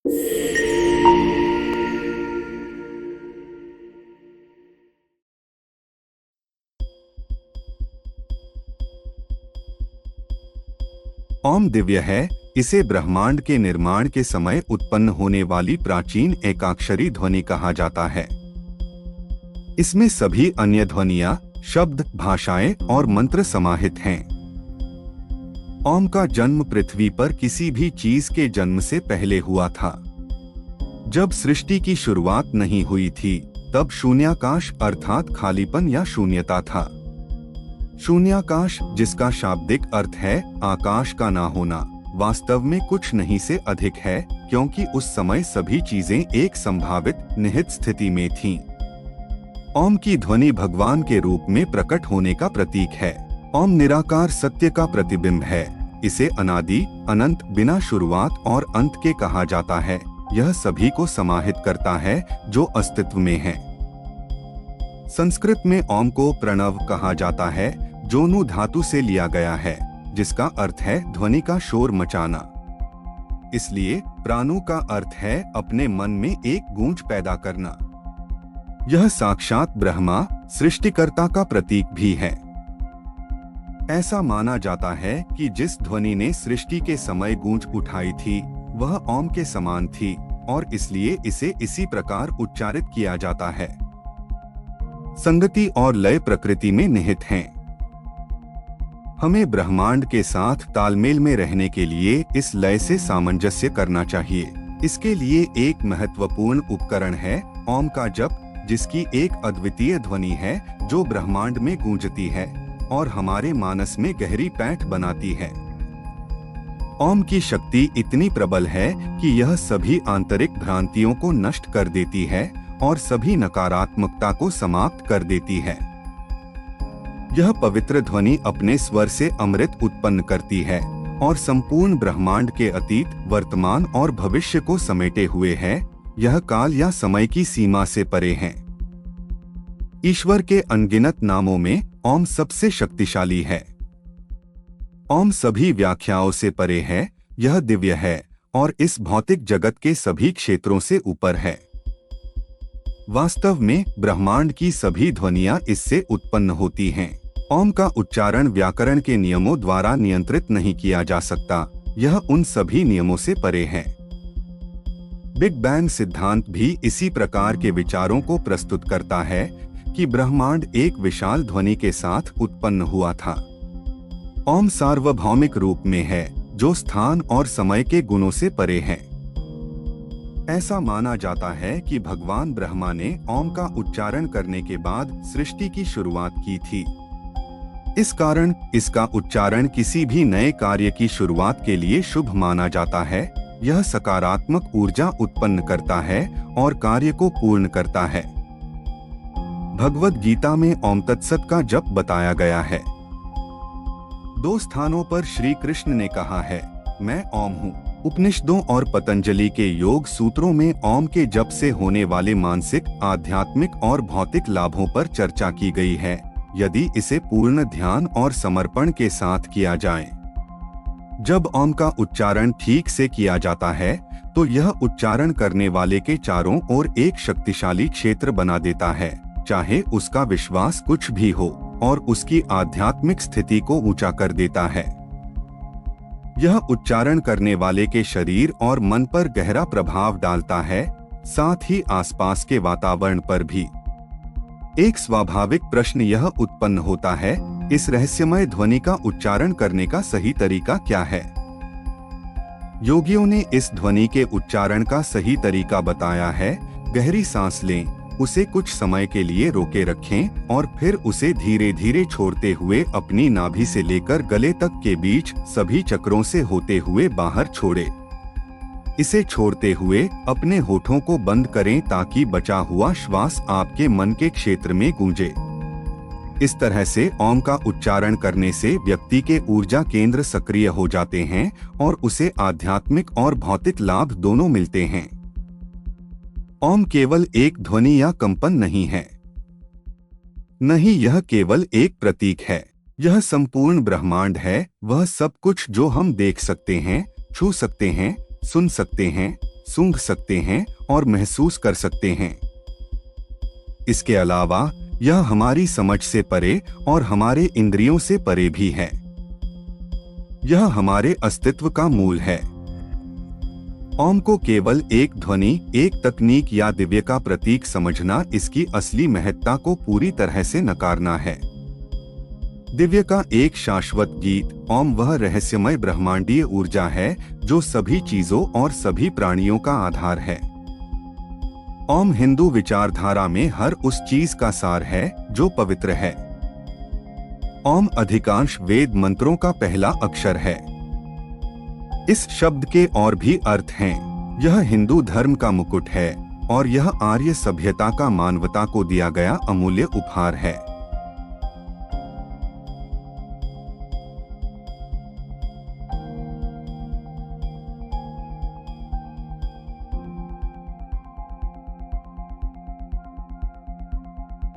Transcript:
ओम दिव्य है। इसे ब्रह्मांड के निर्माण के समय उत्पन्न होने वाली प्राचीन एकाक्षरी ध्वनि कहा जाता है। इसमें सभी अन्य ध्वनियां, शब्द, भाषाएं और मंत्र समाहित हैं। ओम का जन्म पृथ्वी पर किसी भी चीज के जन्म से पहले हुआ था। जब सृष्टि की शुरुआत नहीं हुई थी, तब शून्याकाश अर्थात खालीपन या शून्यता था। शून्याकाश, जिसका शाब्दिक अर्थ है आकाश का ना होना, वास्तव में कुछ नहीं से अधिक है, क्योंकि उस समय सभी चीजें एक संभावित निहित स्थिति में थीं। ओम की ध्वनि भगवान के रूप में प्रकट होने का प्रतीक है। ओम निराकार सत्य का प्रतिबिंब है। इसे अनादि, अनंत, बिना शुरुआत और अंत के कहा जाता है। यह सभी को समाहित करता है जो अस्तित्व में है। संस्कृत में ओम को प्रणव कहा जाता है, जो नु धातु से लिया गया है, जिसका अर्थ है ध्वनि का शोर मचाना। इसलिए प्राणु का अर्थ है अपने मन में एक गूंज पैदा करना। यह साक्षात ब्रह्मा, सृष्टिकर्ता का प्रतीक भी है। ऐसा माना जाता है कि जिस ध्वनि ने सृष्टि के समय गूंज उठाई थी, वह ओम के समान थी और इसलिए इसे इसी प्रकार उच्चारित किया जाता है। संगति और लय प्रकृति में निहित हैं। हमें ब्रह्मांड के साथ तालमेल में रहने के लिए इस लय से सामंजस्य करना चाहिए। इसके लिए एक महत्वपूर्ण उपकरण है ओम का जप, जिसकी एक अद्वितीय ध्वनि है जो ब्रह्मांड में गूंजती है और हमारे मानस में गहरी पैठ बनाती है। ओम की शक्ति इतनी प्रबल है कि यह सभी आंतरिक भ्रांतियों को नष्ट कर देती है और सभी नकारात्मकता को समाप्त कर देती है। यह पवित्र ध्वनि अपने स्वर से अमृत उत्पन्न करती है और संपूर्ण ब्रह्मांड के अतीत, वर्तमान और भविष्य को समेटे हुए है। यह काल या समय की सीमा से परे है। ईश्वर के अनगिनत नामों में ओम सबसे शक्तिशाली है। ओम सभी व्याख्याओं से परे है। यह दिव्य है और इस भौतिक जगत के सभी क्षेत्रों से ऊपर है। वास्तव में ब्रह्मांड की सभी ध्वनियां इससे उत्पन्न होती हैं। ओम का उच्चारण व्याकरण के नियमों द्वारा नियंत्रित नहीं किया जा सकता। यह उन सभी नियमों से परे है। बिग बैंग सिद्धांत भी इसी प्रकार के विचारों को प्रस्तुत करता है कि ब्रह्मांड एक विशाल ध्वनि के साथ उत्पन्न हुआ था। ओम सार्वभौमिक रूप में है, जो स्थान और समय के गुणों से परे है। ऐसा माना जाता है कि भगवान ब्रह्मा ने ओम का उच्चारण करने के बाद सृष्टि की शुरुआत की थी। इस कारण इसका उच्चारण किसी भी नए कार्य की शुरुआत के लिए शुभ माना जाता है। यह सकारात्मक ऊर्जा उत्पन्न करता है और कार्य को पूर्ण करता है। भगवद गीता में ओम तत्सत का जप बताया गया है। 2 स्थानों पर श्री कृष्ण ने कहा है, मैं ओम हूँ। उपनिषदों और पतंजलि के योग सूत्रों में ओम के जप से होने वाले मानसिक, आध्यात्मिक और भौतिक लाभों पर चर्चा की गई है, यदि इसे पूर्ण ध्यान और समर्पण के साथ किया जाए। जब ओम का उच्चारण ठीक से किया जाता है, तो यह उच्चारण करने वाले के चारों ओर एक शक्तिशाली क्षेत्र बना देता है, चाहे उसका विश्वास कुछ भी हो, और उसकी आध्यात्मिक स्थिति को ऊंचा कर देता है। यह उच्चारण करने वाले के शरीर और मन पर गहरा प्रभाव डालता है, साथ ही आसपास के वातावरण पर भी। एक स्वाभाविक प्रश्न यह उत्पन्न होता है, इस रहस्यमय ध्वनि का उच्चारण करने का सही तरीका क्या है? योगियों ने इस ध्वनि के उच्चारण का सही तरीका बताया है। गहरी सांस लें, उसे कुछ समय के लिए रोके रखें और फिर उसे धीरे धीरे छोड़ते हुए अपनी नाभि से लेकर गले तक के बीच सभी चक्रों से होते हुए बाहर छोड़ें। इसे छोड़ते हुए अपने होठों को बंद करें ताकि बचा हुआ श्वास आपके मन के क्षेत्र में गूंजे। इस तरह से ओम का उच्चारण करने से व्यक्ति के ऊर्जा केंद्र सक्रिय हो जाते हैं और उसे आध्यात्मिक और भौतिक लाभ दोनों मिलते हैं। ओम केवल एक ध्वनि या कंपन नहीं है। नहीं, यह केवल एक प्रतीक है। यह संपूर्ण ब्रह्मांड है, वह सब कुछ जो हम देख सकते हैं, छू सकते हैं, सुन सकते हैं, सूंघ सकते हैं और महसूस कर सकते हैं। इसके अलावा यह हमारी समझ से परे और हमारे इंद्रियों से परे भी है। यह हमारे अस्तित्व का मूल है। ओम को केवल एक ध्वनि, एक तकनीक या दिव्य का प्रतीक समझना इसकी असली महत्ता को पूरी तरह से नकारना है। दिव्य का एक शाश्वत गीत, ओम वह रहस्यमय ब्रह्मांडीय ऊर्जा है जो सभी चीजों और सभी प्राणियों का आधार है। ओम हिंदू विचारधारा में हर उस चीज का सार है जो पवित्र है। ओम अधिकांश वेद मंत्रों का पहला अक्षर है। इस शब्द के और भी अर्थ हैं। यह हिंदू धर्म का मुकुट है और यह आर्य सभ्यता का मानवता को दिया गया अमूल्य उपहार है।